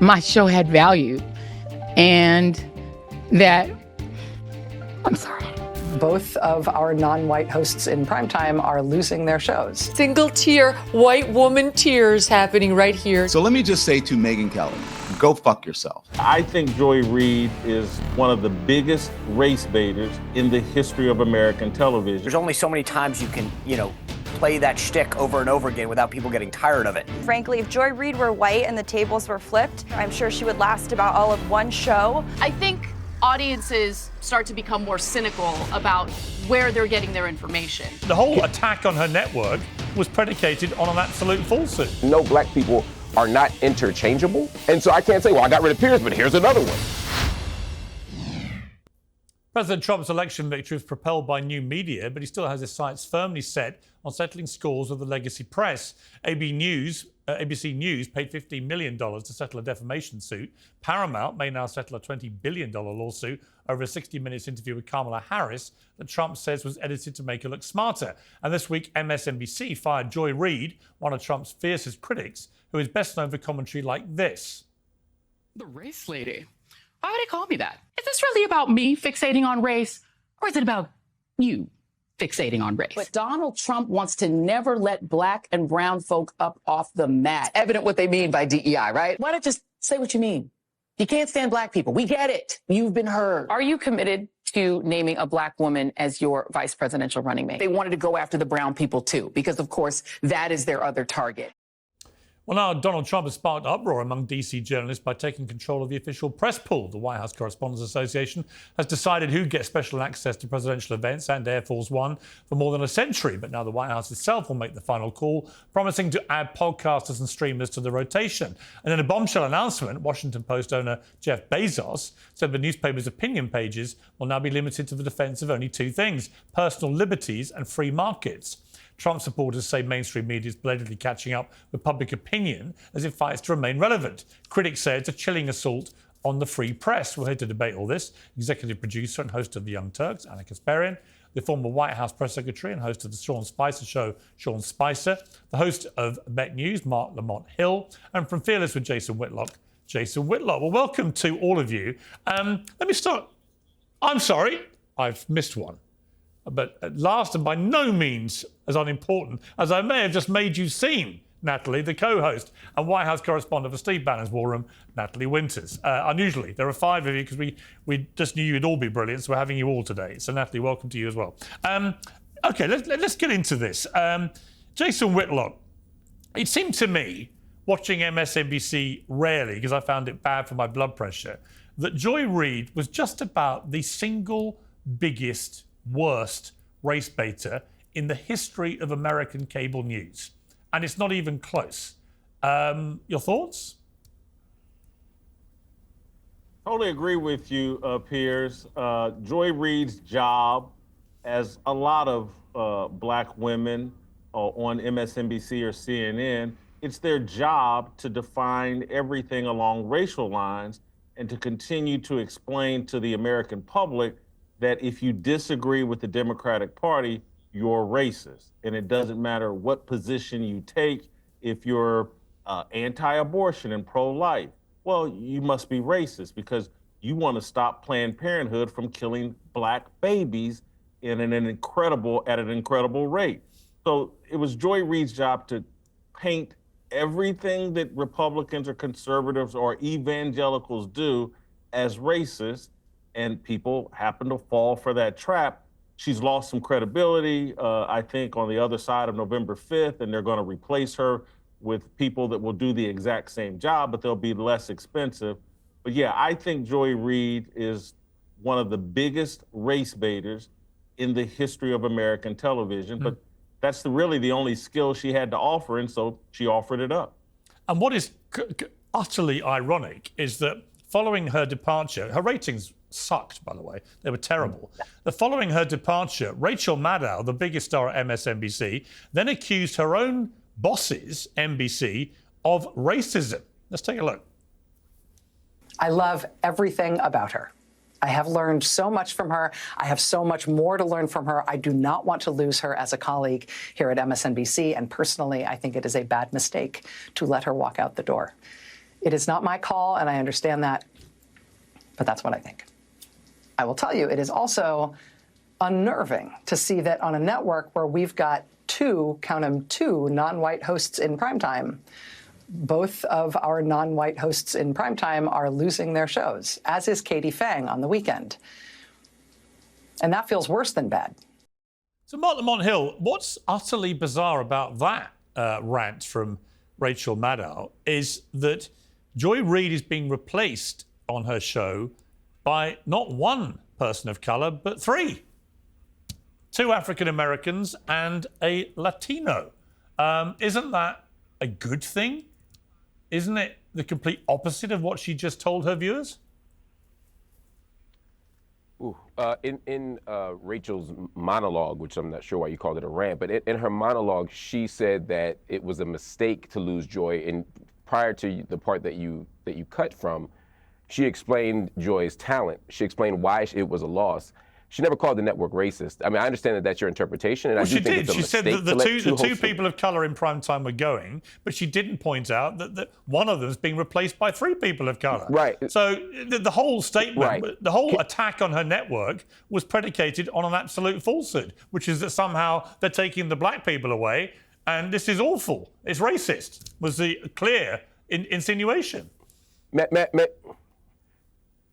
my show had value and that, I'm sorry. Both of our non-white hosts in primetime are losing their shows. Single tear, white woman tears happening right here. So let me just say to Megyn Kelly, go fuck yourself. I think Joy Reid is one of the biggest race baiters in the history of American television. There's only so many times you can, play that shtick over and over again without people getting tired of it. Frankly, if Joy Reid were white and the tables were flipped, I'm sure she would last about all of one show. I think audiences start to become more cynical about where they're getting their information. The whole attack on her network was predicated on an absolute falsehood. No, black people are not interchangeable. And so I can't say, well, I got rid of Piers, but here's another one. President Trump's election victory was propelled by new media, but he still has his sights firmly set on settling scores with the legacy press. ABC News paid $15 million to settle a defamation suit. Paramount may now settle a $20 billion lawsuit over a 60 Minutes interview with Kamala Harris that Trump says was edited to make her look smarter. And this week, MSNBC fired Joy Reid, one of Trump's fiercest critics, who is best known for commentary like this. The race lady. Why would they call me that? Is this really about me fixating on race, or is it about you fixating on race? But Donald Trump wants to never let black and brown folk up off the mat. Evident what they mean by DEI, right? Why not just say what you mean? You can't stand black people. We get it. You've been heard. Are you committed to naming a black woman as your vice presidential running mate? They wanted to go after the brown people, too, because, of course, that is their other target. Well, now Donald Trump has sparked uproar among DC journalists by taking control of the official press pool. The White House Correspondents Association has decided who gets special access to presidential events and Air Force One for more than a century. But now the White House itself will make the final call, promising to add podcasters and streamers to the rotation. And in a bombshell announcement, Washington Post owner Jeff Bezos said the newspaper's opinion pages will now be limited to the defense of only two things: personal liberties and free markets. Trump supporters say mainstream media is blatantly catching up with public opinion as it fights to remain relevant. Critics say it's a chilling assault on the free press. We're here to debate all this. Executive producer and host of the Young Turks, Ana Kasparian, the former White House press secretary and host of the Sean Spicer Show, Sean Spicer, the host of Bet News, Marc Lamont-Hill, and from Fearless with Jason Whitlock, Jason Whitlock. Well, welcome to all of you. Let me start. I'm sorry, I've missed one. But at last, and by no means as unimportant as I may have just made you seem, Natalie, the co-host and White House correspondent for Steve Bannon's War Room, Natalie Winters. Unusually, there are five of you because we just knew you'd all be brilliant, so we're having you all today. So, Natalie, welcome to you as well. OK, let's get into this. Jason Whitlock, it seemed to me, watching MSNBC rarely, because I found it bad for my blood pressure, that Joy Reid was just about the single biggest, worst race baiter in the history of American cable news. And it's not even close. Your thoughts? Totally agree with you, Piers. Joy Reid's job, as a lot of black women on MSNBC or CNN, it's their job to define everything along racial lines and to continue to explain to the American public that if you disagree with the Democratic Party, you're racist. And it doesn't matter what position you take. If you're anti-abortion and pro-life, well, you must be racist because you want to stop Planned Parenthood from killing black babies at an incredible rate. So it was Joy Reid's job to paint everything that Republicans or conservatives or evangelicals do as racist, and people happen to fall for that trap. She's lost some credibility, I think, on the other side of November 5th, and they're going to replace her with people that will do the exact same job, but they'll be less expensive. But yeah, I think Joy Reid is one of the biggest race baiters in the history of American television, but that's really the only skill she had to offer, and so she offered it up. And what is utterly ironic is that following her departure, her ratings sucked, by the way. They were terrible. Following her departure, Rachel Maddow, the biggest star at MSNBC, then accused her own bosses, NBC, of racism. Let's take a look. I love everything about her. I have learned so much from her. I have so much more to learn from her. I do not want to lose her as a colleague here at MSNBC. And personally, I think it is a bad mistake to let her walk out the door. It is not my call, and I understand that, but that's what I think. I will tell you, it is also unnerving to see that on a network where we've got count them, two non-white hosts in primetime, both of our non-white hosts in primetime are losing their shows, as is Katie Fang on the weekend. And that feels worse than bad. So, Marc Lamont-Hill, what's utterly bizarre about that rant from Rachel Maddow is that Joy Reid is being replaced on her show by not one person of colour, but three. 2 African Americans and a Latino. Isn't that a good thing? Isn't it the complete opposite of what she just told her viewers? Ooh, in Rachel's monologue, which I'm not sure why you called it a rant, but in her monologue, she said that it was a mistake to lose Joy. And prior to the part that you cut from, she explained Joy's talent. She explained why it was a loss. She never called the network racist. I mean, I understand that that's your interpretation, and well, I do think it's a she mistake. She said that the two hosts people of colour in prime time were going, but she didn't point out that one of them is being replaced by 3 people of colour. Right. So the whole statement, Right. the whole attack on her network was predicated on an absolute falsehood, which is that somehow they're taking the black people away, and this is awful. It's racist, was the clear insinuation.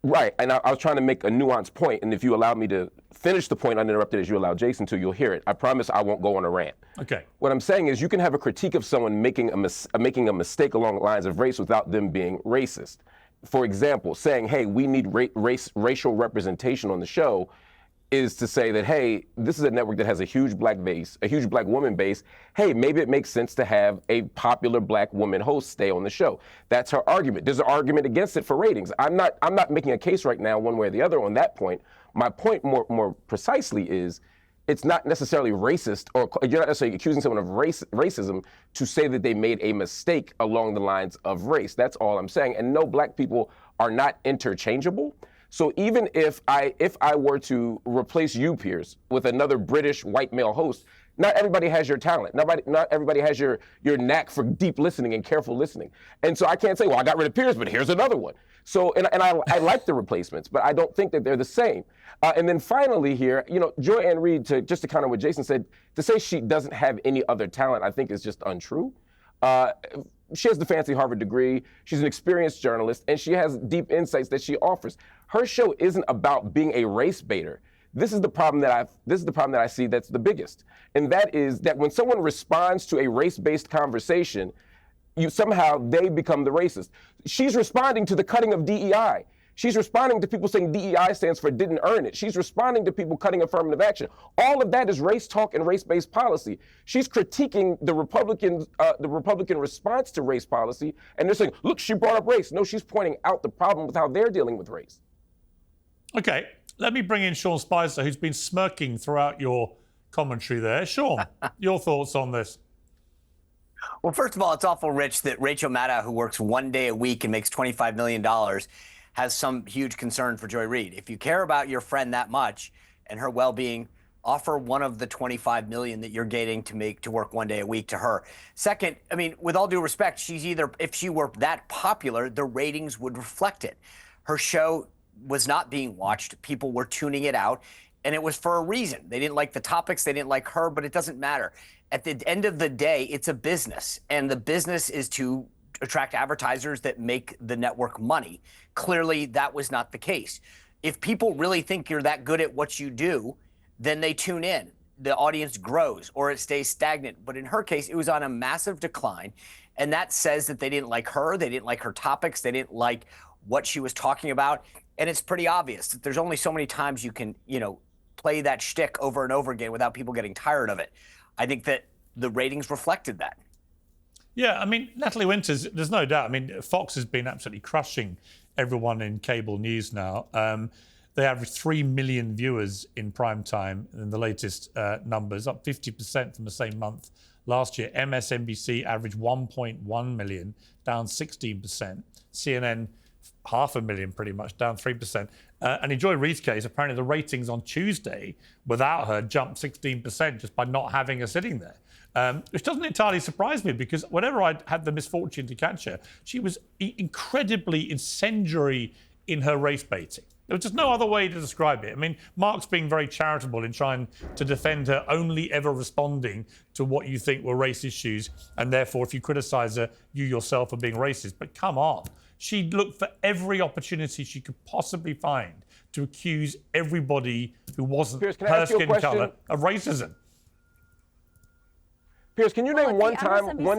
Right, and I was trying to make a nuanced point, and if you allow me to finish the point uninterrupted as you allow Jason to, you'll hear it. I promise I won't go on a rant. Okay. What I'm saying is you can have a critique of someone making a mistake along the lines of race without them being racist. For example, saying, hey, we need racial representation on the show is to say that, hey, this is a network that has a huge black base, a huge black woman base. Hey, maybe it makes sense to have a popular black woman host stay on the show. That's her argument. There's an argument against it for ratings. I'm not making a case right now one way or the other on that point. My point more precisely is it's not necessarily racist, or you're not necessarily accusing someone of racism to say that they made a mistake along the lines of race. That's all I'm saying. And no, black people are not interchangeable. So even if I were to replace you, Piers, with another British white male host, not everybody has your talent. Not everybody has your knack for deep listening and careful listening. And so I can't say, well, I got rid of Piers, but here's another one. So, and I like the replacements, but I don't think that they're the same. And then finally here, Joy Ann Reid, just to counter what Jason said, to say she doesn't have any other talent, I think is just untrue. She has the fancy Harvard degree. She's an experienced journalist, and she has deep insights that she offers. Her show isn't about being a race baiter. This is the problem that I see that's the biggest, and that is that when someone responds to a race-based conversation, somehow they become the racist. She's responding to the cutting of DEI. She's responding to people saying DEI stands for didn't earn it. She's responding to people cutting affirmative action. All of that is race talk and race-based policy. She's critiquing the Republican response to race policy, and they're saying, look, she brought up race. No, she's pointing out the problem with how they're dealing with race. Okay, let me bring in Sean Spicer, who's been smirking throughout your commentary there. Sean, your thoughts on this? Well, first of all, it's awful rich that Rachel Maddow, who works 1 day a week and makes $25 million, has some huge concern for Joy Reid. If you care about your friend that much and her well-being, offer one of the $25 million that you're getting to work 1 day a week to her. Second, I mean, with all due respect, if she were that popular, the ratings would reflect it. Her show was not being watched. People were tuning it out, and it was for a reason. They didn't like the topics, they didn't like her, but it doesn't matter. At the end of the day, it's a business, and the business is to attract advertisers that make the network money. Clearly, that was not the case. If people really think you're that good at what you do, then they tune in. The audience grows or it stays stagnant. But in her case, it was on a massive decline. And that says that they didn't like her. They didn't like her topics. They didn't like what she was talking about. And it's pretty obvious that there's only so many times you can, play that shtick over and over again without people getting tired of it. I think that the ratings reflected that. Yeah, I mean, Natalie Winters, there's no doubt. I mean, Fox has been absolutely crushing everyone in cable news now. They average 3 million viewers in prime time in the latest numbers, up 50% from the same month last year. MSNBC averaged 1.1 million, down 16%. CNN, 500,000 pretty much, down 3%. And in Joy Reid's case, apparently the ratings on Tuesday without her jumped 16% just by not having her sitting there. which doesn't entirely surprise me because whenever I had the misfortune to catch her, she was incredibly incendiary in her race baiting. There was just no other way to describe it. I mean, Mark's being very charitable in trying to defend her only ever responding to what you think were race issues, and therefore, if you criticise her, you yourself are being racist. But come on. She looked for every opportunity she could possibly find to accuse everybody who wasn't Piers, her skin colour of racism. Piers, can you name one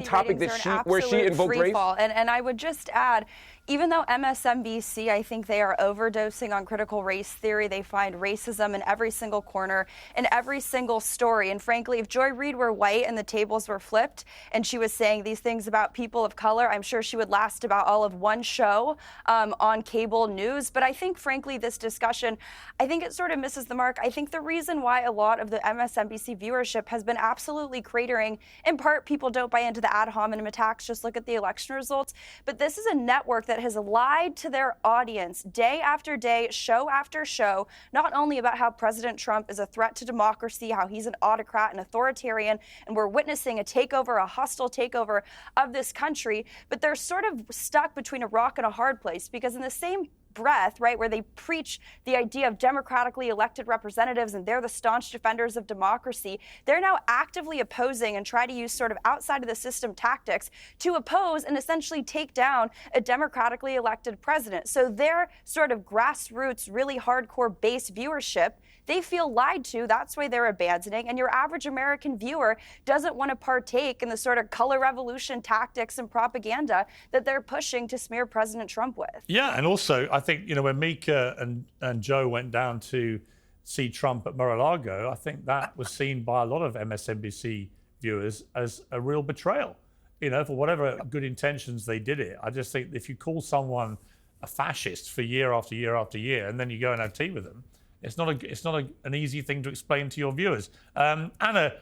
topic that where she invoked race? And I would just add, even though MSNBC, I think they are overdosing on critical race theory, they find racism in every single corner, in every single story. And frankly, if Joy Reid were white and the tables were flipped and she was saying these things about people of color, I'm sure she would last about all of one show on cable news. But I think, frankly, this discussion, I think it sort of misses the mark. I think the reason why a lot of the MSNBC viewership has been absolutely cratering, in part, people don't buy into the ad hominem attacks, just look at the election results. But this is a network that has lied to their audience day after day, show after show, not only about how President Trump is a threat to democracy, how he's an autocrat and authoritarian, and we're witnessing a takeover, a hostile takeover of this country, but they're sort of stuck between a rock and a hard place because in the same breath, right, where they preach the idea of democratically elected representatives and they're the staunch defenders of democracy, they're now actively opposing and try to use sort of outside of the system tactics to oppose and essentially take down a democratically elected president. So their sort of grassroots, really hardcore base viewership, they feel lied to. That's why they're abandoning. And your average American viewer doesn't want to partake in the sort of color revolution tactics and propaganda that they're pushing to smear President Trump with. Yeah, and also, I think, when Mika and Joe went down to see Trump at Mar-a-Lago, I think that was seen by a lot of MSNBC viewers as a real betrayal. For whatever good intentions they did it. I just think if you call someone a fascist for year after year after year, and then you go and have tea with them, it's not an easy thing to explain to your viewers. Anna,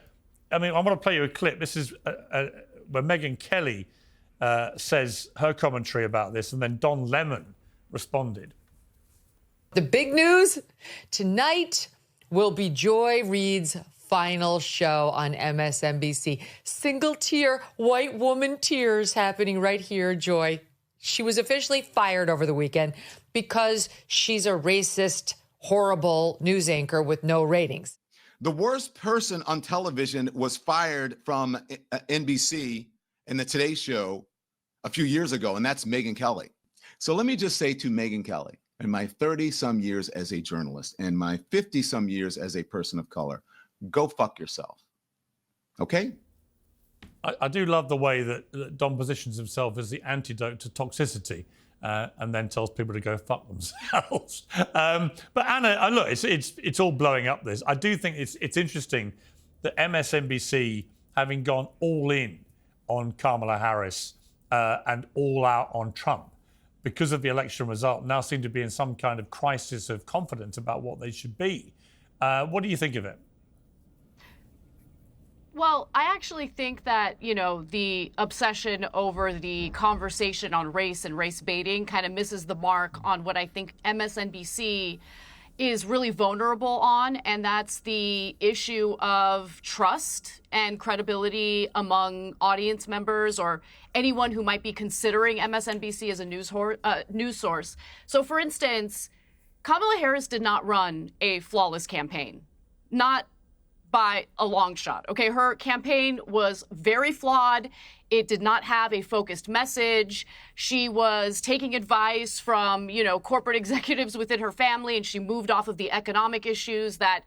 I want to play you a clip. This is where Megyn Kelly says her commentary about this, and then Don Lemon responded. The big news tonight will be Joy Reid's final show on MSNBC. Single-tier white woman tears happening right here, Joy. She was officially fired over the weekend because she's a racist, horrible news anchor with no ratings. The worst person on television was fired from NBC in the Today Show a few years ago, and that's Megyn Kelly. So let me just say to Megyn Kelly, in my 30-some years as a journalist and my 50-some years as a person of color, go fuck yourself. Okay? I do love the way that Don positions himself as the antidote to toxicity. And then tells people to go fuck themselves. But Anna, look, it's all blowing up this. I do think it's interesting that MSNBC, having gone all in on Kamala Harris and all out on Trump because of the election result, now seem to be in some kind of crisis of confidence about what they should be. What do you think of it? Well, I actually think that, the obsession over the conversation on race and race baiting kind of misses the mark on what I think MSNBC is really vulnerable on, and that's the issue of trust and credibility among audience members or anyone who might be considering MSNBC as a news source. So, for instance, Kamala Harris did not run a flawless campaign. Not by a long shot. Okay, her campaign was very flawed. It did not have a focused message. She was taking advice from, corporate executives within her family, and she moved off of the economic issues that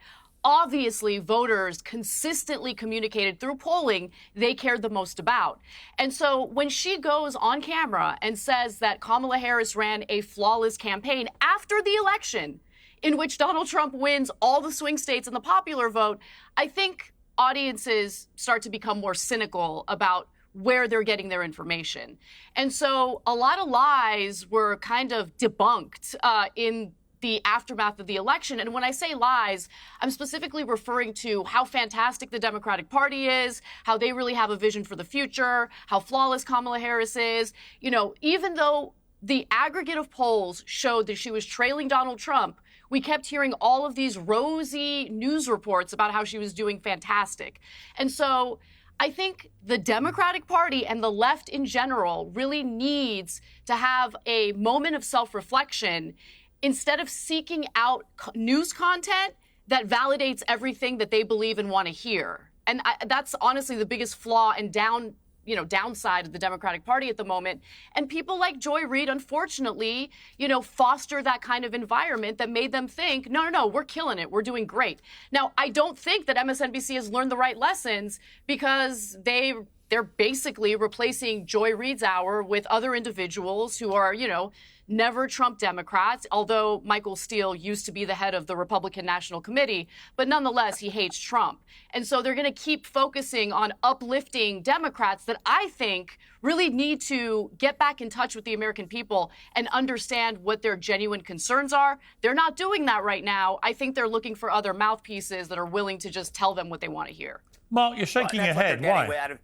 obviously voters consistently communicated through polling they cared the most about. And so when she goes on camera and says that Kamala Harris ran a flawless campaign after the election, in which Donald Trump wins all the swing states in the popular vote, I think audiences start to become more cynical about where they're getting their information. And so a lot of lies were kind of debunked in the aftermath of the election. And when I say lies, I'm specifically referring to how fantastic the Democratic Party is, how they really have a vision for the future, how flawless Kamala Harris is. Even though the aggregate of polls showed that she was trailing Donald Trump, we kept hearing all of these rosy news reports about how she was doing fantastic. And so I think the Democratic Party and the left in general really needs to have a moment of self-reflection instead of seeking out news content that validates everything that they believe and want to hear. And that's honestly the biggest flaw and downside of the Democratic Party at the moment. And people like Joy Reid, unfortunately, foster that kind of environment that made them think, no, we're killing it. We're doing great. Now, I don't think that MSNBC has learned the right lessons because they're basically replacing Joy Reid's hour with other individuals who are, never Trump Democrats, although Michael Steele used to be the head of the Republican National Committee, but nonetheless, he hates Trump. And so they're going to keep focusing on uplifting Democrats that I think really need to get back in touch with the American people and understand what their genuine concerns are. They're not doing that right now. I think they're looking for other mouthpieces that are willing to just tell them what they want to hear. Mark, you're shaking your head. Why?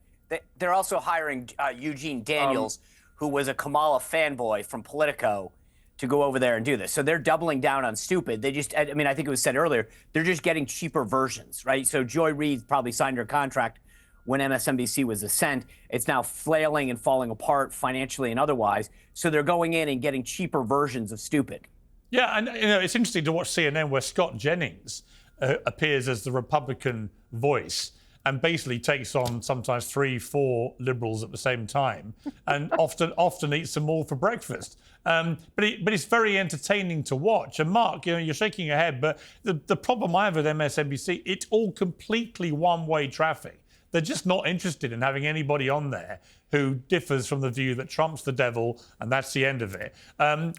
They're also hiring Eugene Daniels, who was a Kamala fanboy from Politico, to go over there and do this. So they're doubling down on stupid. I think it was said earlier, they're just getting cheaper versions, right? So Joy Reid probably signed her contract when MSNBC was Ascent. It's now flailing and falling apart financially and otherwise. So they're going in and getting cheaper versions of stupid. Yeah, and it's interesting to watch CNN where Scott Jennings appears as the Republican voice and basically takes on sometimes 3-4 liberals at the same time, and often eats them all for breakfast. But it's very entertaining to watch. And Mark, you're shaking your head, but the problem I have with MSNBC, it's all completely one-way traffic. They're just not interested in having anybody on there who differs from the view that Trump's the devil and that's the end of it.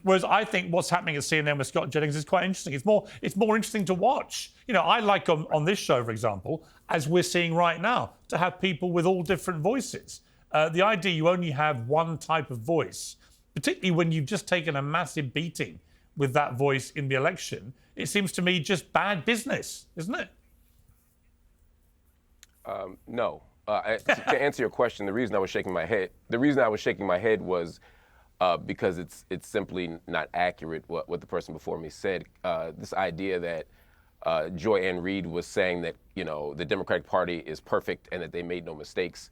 Whereas I think what's happening at CNN with Scott Jennings is quite interesting. It's more interesting to watch. I like on this show, for example, as we're seeing right now, to have people with all different voices. The idea you only have one type of voice, particularly when you've just taken a massive beating with that voice in the election, it seems to me just bad business, isn't it? No. To answer your question, the reason I was shaking my head was because it's simply not accurate what the person before me said. This idea that Joy Ann Reid was saying that the Democratic Party is perfect and that they made no mistakes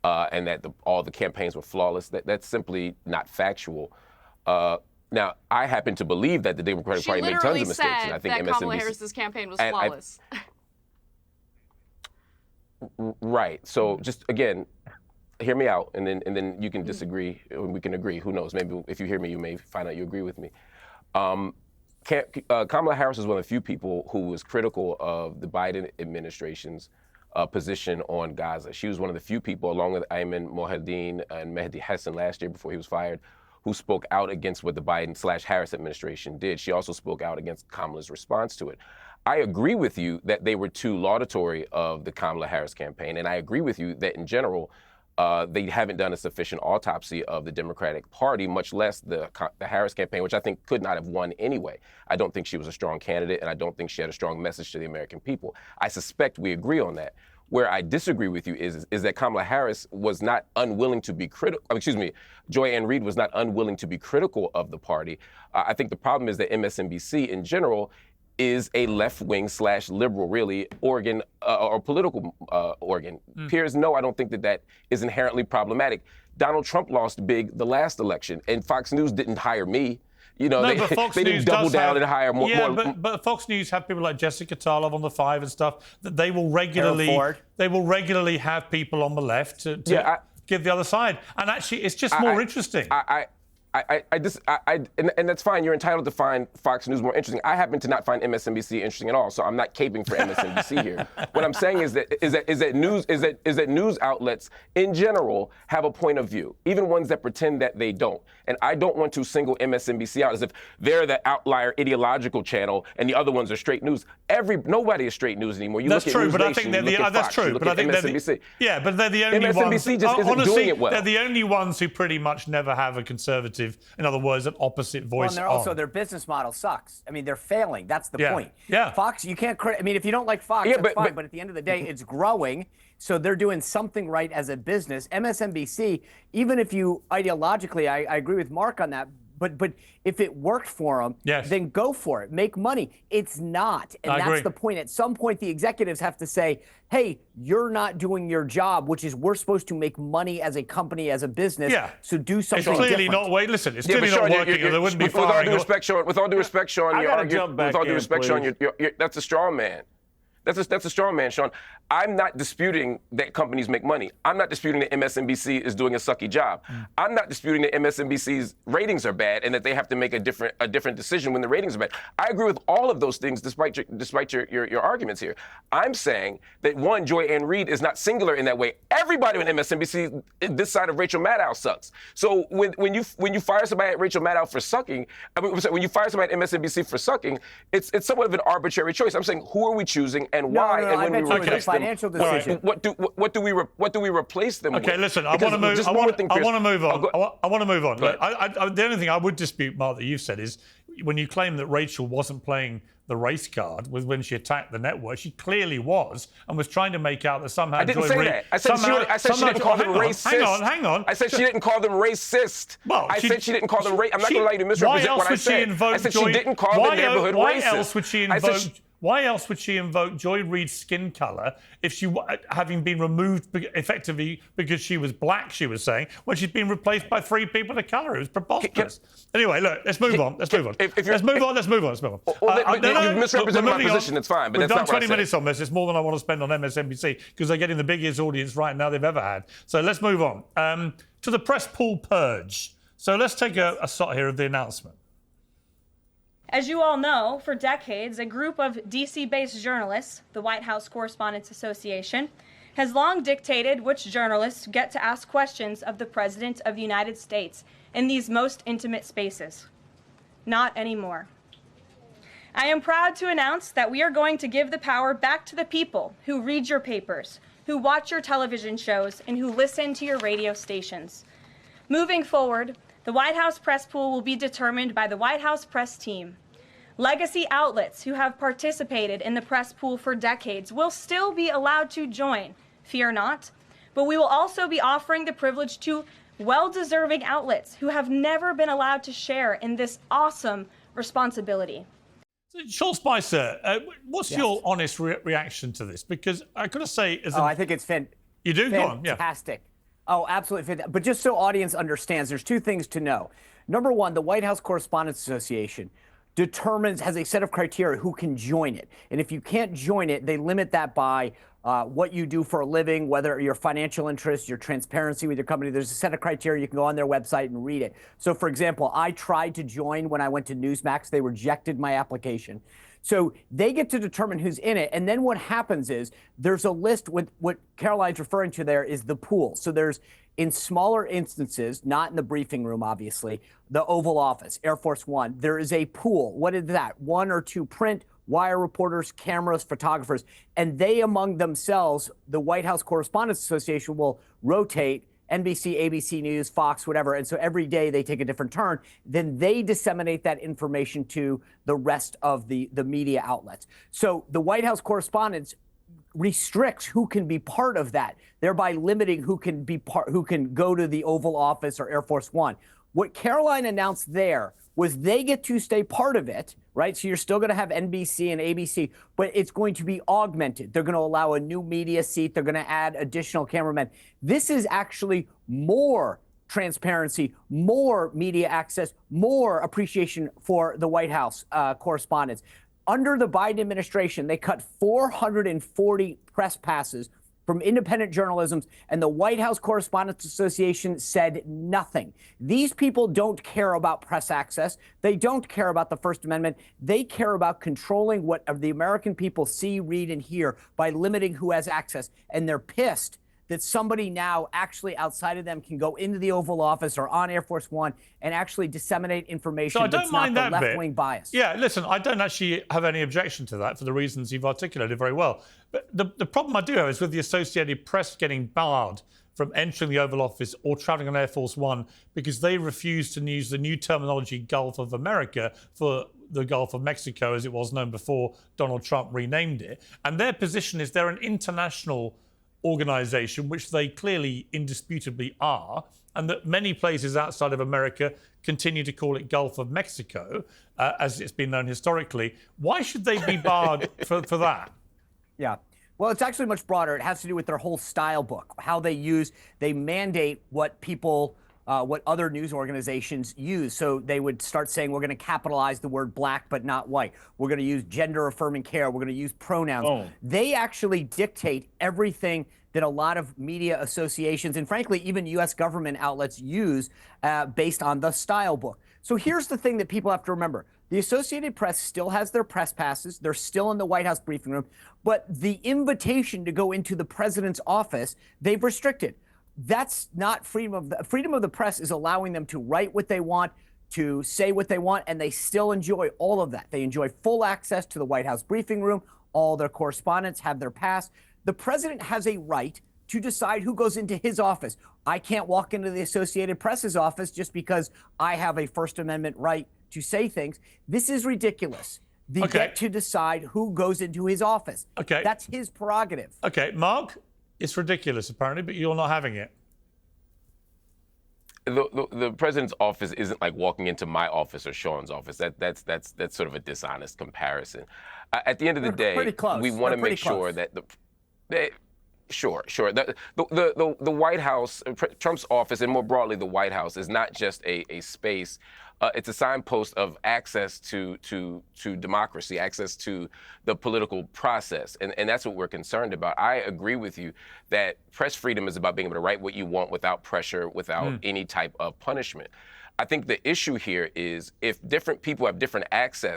and that all the campaigns were flawless. That's simply not factual. Now, I happen to believe that the Democratic Party made tons of mistakes, and I think that Kamala Harris's campaign was flawless. Right. So just again, hear me out, and then you can disagree, and we can agree. Who knows? Maybe if you hear me, you may find out you agree with me. Kamala Harris is one of the few people who was critical of the Biden administration's position on Gaza. She was one of the few people, along with Ayman Mohyeldin and Mehdi Hassan last year before he was fired, who spoke out against what the Biden/Harris administration did. She also spoke out against Kamala's response to it. I agree with you that they were too laudatory of the Kamala Harris campaign, and I agree with you that in general, they haven't done a sufficient autopsy of the Democratic Party, much less the Harris campaign, which I think could not have won anyway. I don't think she was a strong candidate, and I don't think she had a strong message to the American people. I suspect we agree on that. Where I disagree with you is that Kamala Harris was not unwilling to be critical. Joy Ann Reid was not unwilling to be critical of the party. I think the problem is that MSNBC in general is a left-wing/liberal, really, organ or political organ. Piers, no, I don't think that is inherently problematic. Donald Trump lost big the last election, and Fox News didn't hire me. They didn't double down and hire more. Yeah, but Fox News have people like Jessica Tarlov on the 5 and stuff that they will regularly have people on the left to give the other side, and actually, it's just more interesting. And that's fine. You're entitled to find Fox News more interesting. I happen to not find MSNBC interesting at all, so I'm not caping for MSNBC here. What I'm saying is that news outlets in general have a point of view, even ones that pretend that they don't. And I don't want to single MSNBC out as if they're the outlier ideological channel and the other ones are straight news. Nobody is straight news anymore. That's true, but I think they're that's true. But I think they're the only ones. MSNBC just isn't doing it well. They're the only ones who pretty much never have a conservative. In other words, an opposite voice. Well, and their business model sucks. I mean, they're failing. That's the point. Yeah. Fox, you can't. If you don't like Fox, that's fine. But at the end of the day, it's growing. So they're doing something right as a business. MSNBC, even if you ideologically, I agree with Mark on that, But if it worked for them, then go for it. Make money. It's not. And that's the point. At some point, the executives have to say, hey, you're not doing your job, which is we're supposed to make money as a company, as a business. So do something It's clearly different. not. Wait, listen. It's clearly not working. There wouldn't be with all firing. due respect, Sean. With all due respect, Sean. You're arguing. With all due respect, Sean. That's a straw man. That's a straw man, Sean. I'm not disputing that companies make money. I'm not disputing that MSNBC is doing a sucky job. I'm not disputing that MSNBC's ratings are bad and that they have to make a different decision when the ratings are bad. I agree with all of those things, despite your arguments here. I'm saying that one, Joy Ann Reid is not singular in that way. Everybody on MSNBC, this side of Rachel Maddow, sucks. So when you fire somebody at Rachel Maddow for sucking, when you fire somebody at MSNBC for sucking, it's somewhat of an arbitrary choice. I'm saying who are we choosing and why, and when we replace them. Financial decision. What do we replace them with? Okay, listen. I want to move. I want to move on. I want to move on. Look, the only thing I would dispute, Mark, that you've said is when you claim that Rachel wasn't playing the race card when she attacked the network, she clearly was and was trying to make out that somehow. I didn't say that. I said she didn't call them racist. Hang on. I said she didn't call them racist. Well, I said she didn't call them racist. I'm not going to allow you to misrepresent what I said. I said she didn't call the neighborhood racist. Why else would she invoke Joy Reid's skin colour if she, having been removed effectively because she was black, she was saying, when she's been replaced by 3 people of colour? It was preposterous. Anyway, look, let's move on. Let's move on. You've misrepresented my position. It's fine, but we've that's not what I said. We've done 20 minutes on this. It's more than I want to spend on MSNBC because they're getting the biggest audience right now they've ever had. So let's move on to the press pool purge. So let's take a shot here of the announcement. As you all know, for decades, a group of DC-based journalists, the White House Correspondents Association, has long dictated which journalists get to ask questions of the President of the United States in these most intimate spaces. Not anymore. I am proud to announce that we are going to give the power back to the people who read your papers, who watch your television shows, and who listen to your radio stations. Moving forward, the White House press pool will be determined by the White House press team. Legacy outlets who have participated in the press pool for decades will still be allowed to join, fear not, but we will also be offering the privilege to well-deserving outlets who have never been allowed to share in this awesome responsibility. Sean Spicer, what's your honest reaction to this? Because I got to say, I think it's you do? Go on, fantastic. Oh, absolutely. But just so audience understands, there's 2 things to know. Number one, the White House Correspondents Association has a set of criteria who can join it. And if you can't join it, they limit that by what you do for a living, whether your financial interests, your transparency with your company. There's a set of criteria. You can go on their website and read it. So, for example, I tried to join when I went to Newsmax. They rejected my application. So they get to determine who's in it. And then what happens is there's a list with what Caroline's referring to there is the pool. So there's, in smaller instances, not in the briefing room, obviously, the Oval Office, Air Force One, there is a pool. What is that? 1 or 2 print, wire reporters, cameras, photographers. And they among themselves, the White House Correspondents Association will rotate NBC, ABC News, Fox, whatever. And so every day they take a different turn. Then they disseminate that information to the rest of the media outlets. So the White House Correspondents restricts who can be part of that, thereby limiting who can go to the Oval Office or Air Force One. What Caroline announced there was they get to stay part of it, right? So you're still going to have NBC and ABC, but it's going to be augmented. They're going to allow a new media seat. They're going to add additional cameramen. This is actually more transparency, more media access, more appreciation for the White House correspondents. Under the Biden administration, they cut 440 press passes from independent journalism, and the White House Correspondents Association said nothing. These people don't care about press access. They don't care about the First Amendment. They care about controlling what the American people see, read, and hear by limiting who has access. And they're pissed that somebody now actually outside of them can go into the Oval Office or on Air Force One and actually disseminate information that's not the left-wing bias. Yeah, listen, I don't actually have any objection to that for the reasons you've articulated very well. But the problem I do have is with the Associated Press getting barred from entering the Oval Office or travelling on Air Force One because they refuse to use the new terminology Gulf of America for the Gulf of Mexico, as it was known before Donald Trump renamed it. And their position is they're an international organisation, which they clearly indisputably are, and that many places outside of America continue to call it Gulf of Mexico, as it's been known historically. Why should they be barred for that? Yeah. Well, it's actually much broader. It has to do with their whole style book, how they mandate what people, what other news organizations use. So they would start saying, we're going to capitalize the word black, but not white. We're going to use gender affirming care. We're going to use pronouns. Oh. They actually dictate everything that a lot of media associations and frankly, even U.S. government outlets use based on the style book. So here's the thing that people have to remember. The Associated Press still has their press passes. They're still in the White House briefing room. But the invitation to go into the president's office, they've restricted. That's not freedom of the press is allowing them to write what they want, to say what they want, and they still enjoy all of that. They enjoy full access to the White House briefing room. All their correspondents have their pass. The president has a right to decide who goes into his office. I can't walk into the Associated Press's office just because I have a First Amendment right to say things. This is ridiculous. They get to decide who goes into his office. Okay. That's his prerogative. Okay, Mark, it's ridiculous apparently, but you're not having it. The president's office isn't like walking into my office or Sean's office. That's sort of a dishonest comparison. At the end of the day, we want to make sure that Sure. The White House, Trump's office, and more broadly the White House, is not just a space. It's a signpost of access to democracy, access to the political process, and that's what we're concerned about. I agree with you that press freedom is about being able to write what you want without pressure, without any type of punishment. I think the issue here is if different people have different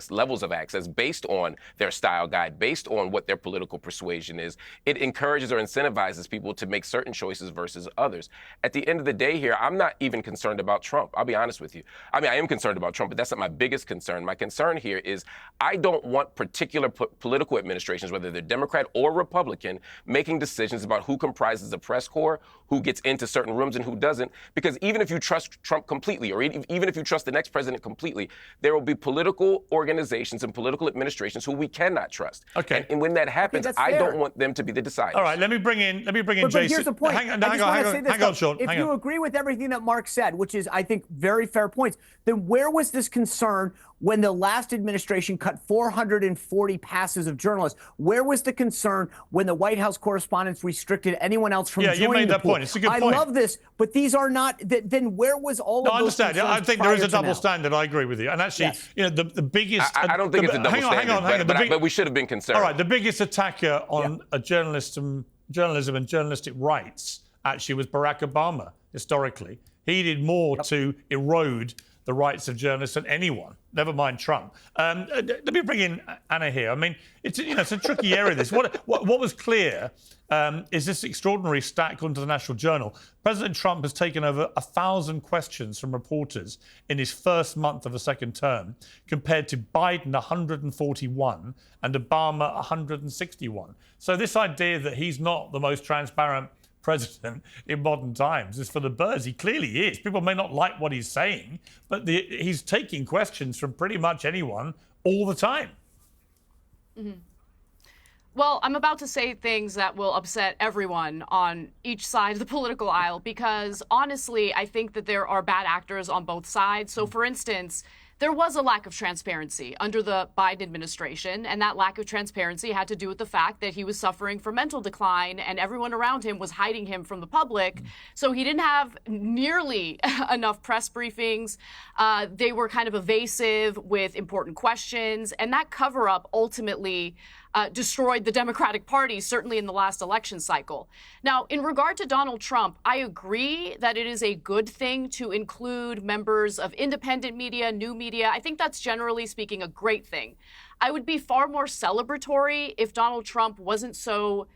levels of access based on their style guide, based on what their political persuasion is, it encourages or incentivizes people to make certain choices versus others. At the end of the day here, I'm not even concerned about Trump. I'll be honest with you. I mean, I am concerned about Trump, but that's not my biggest concern. My concern here is I don't want particular political administrations, whether they're Democrat or Republican, making decisions about who comprises the press corps, who gets into certain rooms and who doesn't, because even if you trust Trump completely, or even if you trust the next president completely, there will be political organizations and political administrations who we cannot trust. Okay. And when that happens, I don't want them to be the deciders. All right, let me bring in But Jason. here's the point. Hang on, Sean. If you agree with everything that Mark said, which is, I think, very fair points, then where was this concern when the last administration cut 440 passes of journalists? Where was the concern when the White House correspondents restricted anyone else from joining you made the that pool? point. It's a good point. I love this, but these are not. Then where was all of those? I understand. concerns I think there is a prior to double now? standard. I agree with you. And actually, Yes. the biggest. I don't think it's a double standard, but we should have been concerned. All right, the biggest attacker on journalism and journalistic rights actually was Barack Obama, historically. He did more to erode the rights of journalists than anyone, never mind Trump. Let me bring in Ana here. I mean, it's a tricky area, this. What was clear is this extraordinary stack onto the National Journal. President Trump has taken over 1,000 questions from reporters in his first month of a second term, compared to Biden 141 and Obama 161. So this idea that he's not the most transparent president in modern times is for the birds. He clearly is. People may not like what he's saying, but he's taking questions from pretty much anyone all the time. Mm-hmm. Well, I'm about to say things that will upset everyone on each side of the political aisle because, honestly, I think that there are bad actors on both sides. So, for instance, there was a lack of transparency under the Biden administration, and that lack of transparency had to do with the fact that he was suffering from mental decline and everyone around him was hiding him from the public. So he didn't have nearly enough press briefings. They were kind of evasive with important questions, and that cover-up ultimately destroyed the Democratic Party, certainly in the last election cycle. Now, in regard to Donald Trump, I agree that it is a good thing to include members of independent media, new media. I think that's generally speaking a great thing. I would be far more celebratory if Donald Trump wasn't so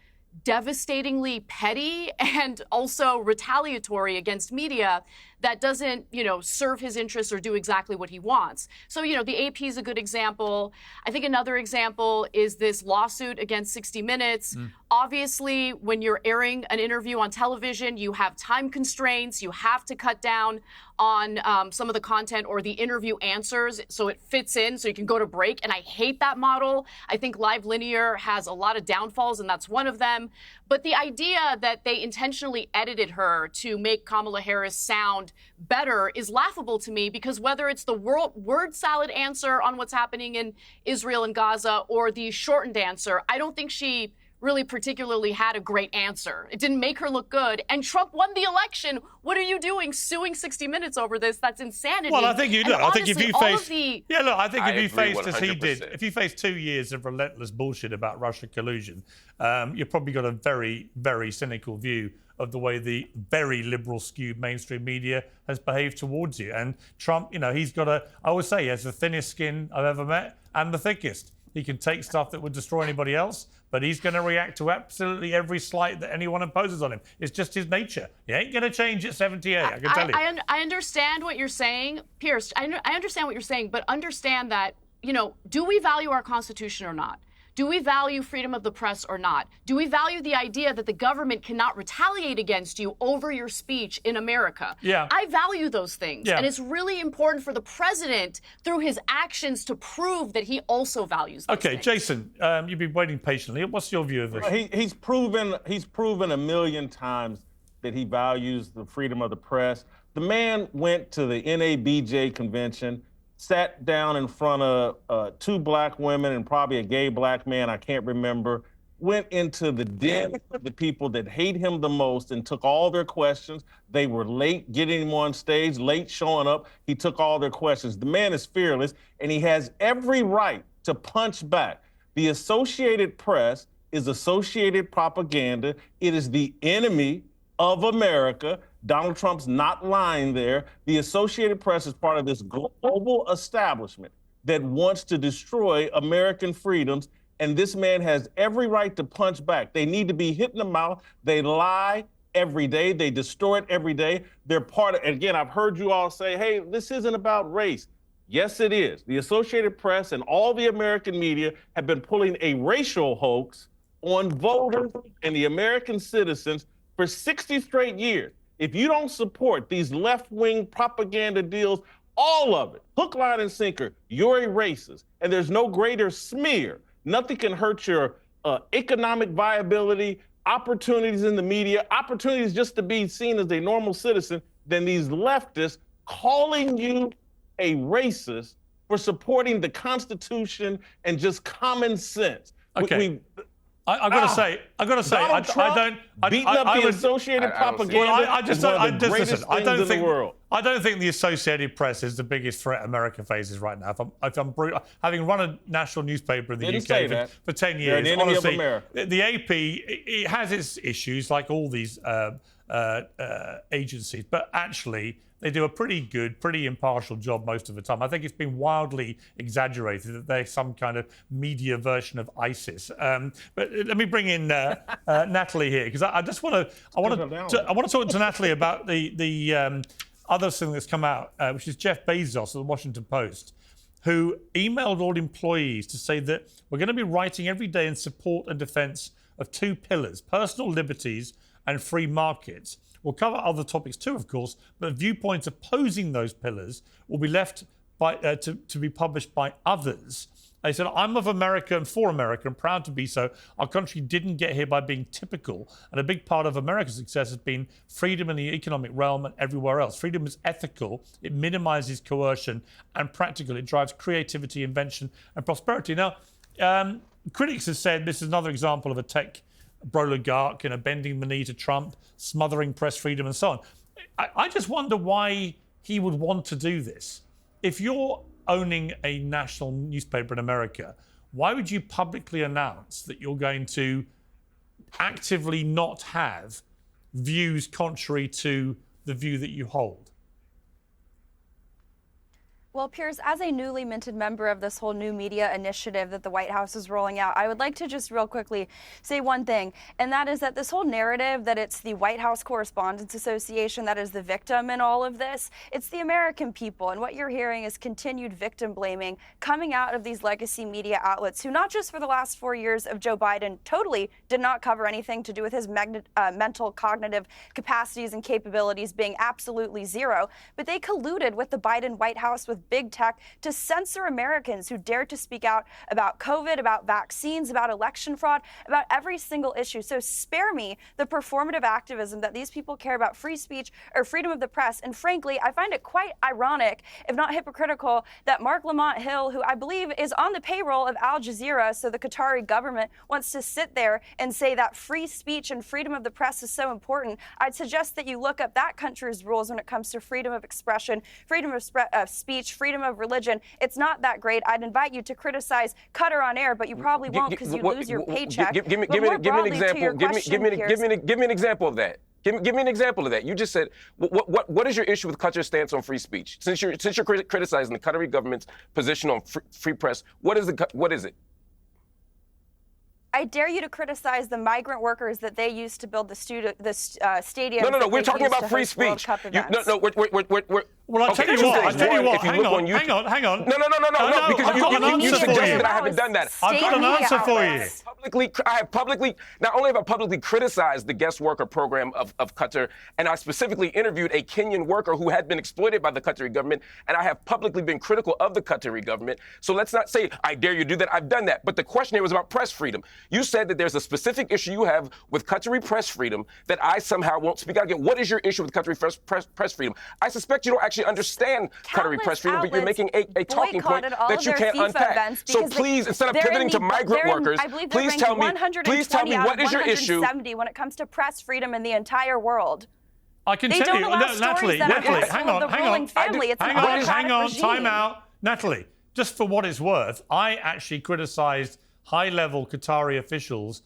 devastatingly petty and also retaliatory against media that doesn't, serve his interests or do exactly what he wants. So, the AP is a good example. I think another example is this lawsuit against 60 Minutes. Obviously, when you're airing an interview on television, you have time constraints. You have to cut down on some of the content or the interview answers so it fits in so you can go to break. And I hate that model. I think live linear has a lot of downfalls, and that's one of them. But the idea that they intentionally edited her to make Kamala Harris sound sound better is laughable to me, because whether it's the word salad answer on what's happening in Israel and Gaza or the shortened answer, I don't think she really particularly had a great answer. It didn't make her look good. And Trump won the election. What are you doing, suing 60 Minutes over this? That's insanity. Well, I think you do. I think if you face, I think if you faced, 100%. as he did, if you faced 2 years of relentless bullshit about Russia collusion, you've probably got a very, very cynical view of the way the very liberal skewed mainstream media has behaved towards you. And Trump, he's got I always say he has the thinnest skin I've ever met and the thickest. He can take stuff that would destroy anybody else, but he's going to react to absolutely every slight that anyone imposes on him. It's just his nature. He ain't going to change at 78, I can tell you. I understand what you're saying, Piers. I understand what you're saying, but understand that, do we value our Constitution or not? Do we value freedom of the press or not? Do we value the idea that the government cannot retaliate against you over your speech in America? Yeah. I value those things. Yeah. And it's really important for the president, through his actions, to prove that he also values those things. Jason, you've been waiting patiently. What's your view of this? He's proven a million times that he values the freedom of the press. The man went to the NABJ convention, sat down in front of 2 black women and probably a gay black man, I can't remember, went into the den of the people that hate him the most and took all their questions. They were late getting him on stage, late showing up. He took all their questions. The man is fearless, and he has every right to punch back. The Associated Press is Associated propaganda. It is the enemy of America. Donald Trump's not lying there. The Associated Press is part of this global establishment that wants to destroy American freedoms, and this man has every right to punch back. They need to be hit in the mouth. They lie every day. They distort every day. They're part of, and again, I've heard you all say, hey, this isn't about race. Yes, it is. The Associated Press and all the American media have been pulling a racial hoax on voters and the American citizens for 60 straight years. If you don't support these left-wing propaganda deals, all of it, hook, line, and sinker, you're a racist. And there's no greater smear. Nothing can hurt your economic viability, opportunities in the media, opportunities just to be seen as a normal citizen than these leftists calling you a racist for supporting the Constitution and just common sense. Okay. I've got to say, I don't. Beating up the Associated propaganda. I don't think the Associated Press is the biggest threat America faces right now. If I'm having run a national newspaper in the UK for 10 years, honestly, the AP it has its issues like all these agencies, but actually they do a pretty good, pretty impartial job most of the time. I think it's been wildly exaggerated that they're some kind of media version of ISIS. But let me bring in Natalie here, because I want to talk to Natalie about the other thing that's come out, which is Jeff Bezos of the Washington Post, who emailed all employees to say that we're going to be writing every day in support and defense of 2 pillars, personal liberties and free markets. We'll cover other topics too, of course, but viewpoints opposing those pillars will be left to be published by others. They said, I'm of America and for America and proud to be so. Our country didn't get here by being typical, and a big part of America's success has been freedom in the economic realm and everywhere else. Freedom is ethical, it minimizes coercion, and practical. It drives creativity, invention, and prosperity. Now, critics have said this is another example of a tech oligarch, bending the knee to Trump, smothering press freedom and so on. I just wonder why he would want to do this. If you're owning a national newspaper in America, why would you publicly announce that you're going to actively not have views contrary to the view that you hold? Well, Piers, as a newly minted member of this whole new media initiative that the White House is rolling out, I would like to just real quickly say one thing, and that is that this whole narrative that it's the White House Correspondents Association that is the victim in all of this, it's the American people. And what you're hearing is continued victim blaming coming out of these legacy media outlets who, not just for the last 4 years of Joe Biden, totally did not cover anything to do with his mental cognitive capacities and capabilities being absolutely zero, but they colluded with the Biden White House with big tech to censor Americans who dare to speak out about COVID, about vaccines, about election fraud, about every single issue. So spare me the performative activism that these people care about free speech or freedom of the press. And frankly, I find it quite ironic, if not hypocritical, that Marc Lamont-Hill, who I believe is on the payroll of Al Jazeera, so the Qatari government, wants to sit there and say that free speech and freedom of the press is so important. I'd suggest that you look up that country's rules when it comes to freedom of expression, freedom of speech, freedom of religion. It's not that great. I'd invite you to criticize Qatar on air, but you probably won't because you lose your paycheck. Give me an example. Give me an example of that. Give me an example of that. You just said, what is your issue with Qatar's stance on free speech? Since you're criticizing the Qatari government's position on free press, what is it? I dare you to criticize the migrant workers that they used to build the stadium. No. We're talking about free speech. Well, I'll tell you what. Hang on. No, because you suggested that I haven't done that. I've got an answer for you. Not only have I publicly criticized the guest worker program of Qatar, and I specifically interviewed a Kenyan worker who had been exploited by the Qatari government, and I have publicly been critical of the Qatari government. So let's not say, I dare you do that. I've done that. But the question here was about press freedom. You said that there's a specific issue you have with Qatari press freedom that I somehow won't speak out again. What is your issue with Qatari press freedom? I suspect you don't actually understand Qatari press freedom, but you're making a talking point that you can't unpack. So please, instead of pivoting to migrant workers, please tell me what is your issue when it comes to press freedom in the entire world. I can tell you, Natalie, hang on, time out. Natalie, just for what it's worth, I actually criticized high-level Qatari officials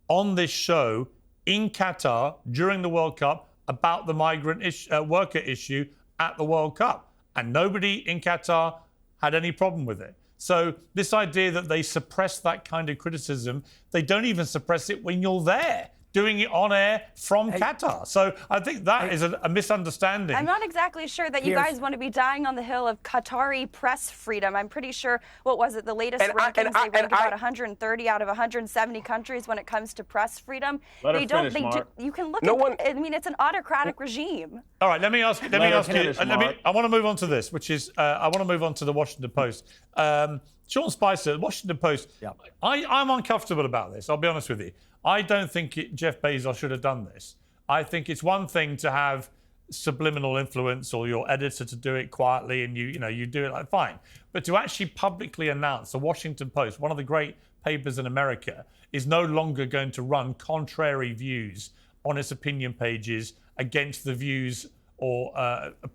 on this show in Qatar during the World Cup about the migrant worker issue at the World Cup. And nobody in Qatar had any problem with it. So this idea that they suppress that kind of criticism, they don't even suppress it when you're there, doing it on air from Qatar. So I think that is a misunderstanding. I'm not exactly sure that you guys want to be dying on the hill of Qatari press freedom. I'm pretty sure, what was it, the latest rankings, they ranked about 130 out of 170 countries when it comes to press freedom. You can look I mean, it's an autocratic regime. All right, let me ask you, I want to move on to this, which is, I want to move on to the Washington Post. Sean Spicer, Washington Post, I'm uncomfortable about this, I'll be honest with you. I don't think Jeff Bezos should have done this. I think it's one thing to have subliminal influence or your editor to do it quietly and you do it like fine. But to actually publicly announce the Washington Post, one of the great papers in America, is no longer going to run contrary views on its opinion pages against the views or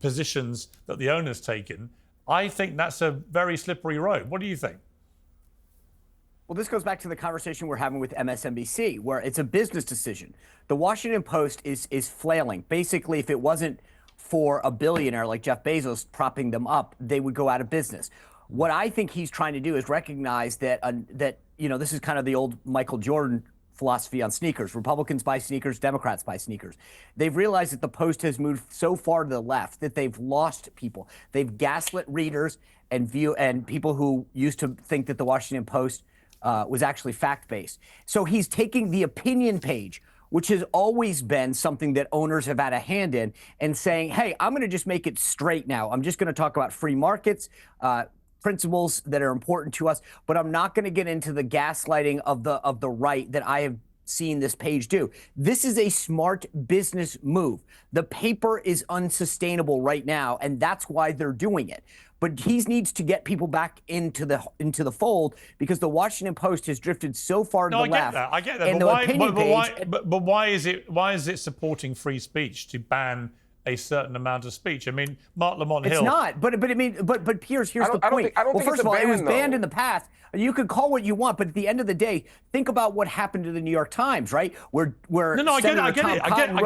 positions that the owner's taken, I think that's a very slippery road. What do you think? Well, this goes back to the conversation we're having with MSNBC, where it's a business decision. The Washington Post is flailing. Basically, if it wasn't for a billionaire like Jeff Bezos propping them up, they would go out of business. What I think he's trying to do is recognize that this is kind of the old Michael Jordan philosophy on sneakers. Republicans buy sneakers, Democrats buy sneakers. They've realized that the Post has moved so far to the left that they've lost people. They've gaslit readers and people who used to think that the Washington Post was actually fact-based. So he's taking the opinion page, which has always been something that owners have had a hand in, and saying, hey, I'm going to just make it straight now. I'm just going to talk about free markets, principles that are important to us, but I'm not going to get into the gaslighting of the right that I have seen this page do. This is a smart business move. The paper is unsustainable right now, and that's why they're doing it. But he needs to get people back into the fold, because the Washington Post has drifted so far to the left. I get that. But why is it supporting free speech to ban a certain amount of speech? I mean, Marc Lamont-Hill. It's not. But Piers, here's the point. Well, first of all, it was banned in the past. You can call what you want, but at the end of the day, think about what happened to the New York Times, right? I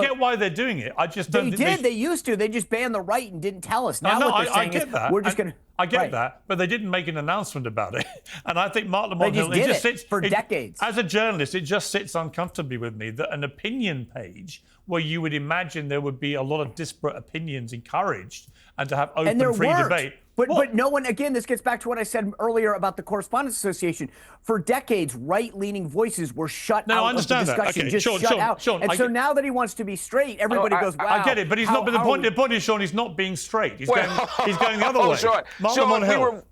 get why they're doing it. I just don't. They used to. They just banned the right and didn't tell us. Now what they're saying is, we're just going to. I get that, but they didn't make an announcement about it. And I think Marc Lamont-Hill, it just sits for decades. As a journalist, it just sits uncomfortably with me that an opinion page where you would imagine there would be a lot of disparate opinions encouraged and to have open, free debate. But no one, again, this gets back to what I said earlier about the Correspondents Association. For decades, right-leaning voices were shut out of the discussion, okay. Shut out. And so now that he wants to be straight, everybody goes, wow. I get it, but he's not. But the point is, Sean, he's not being straight. He's going the other way. Sean, Marc Lamont-Hill.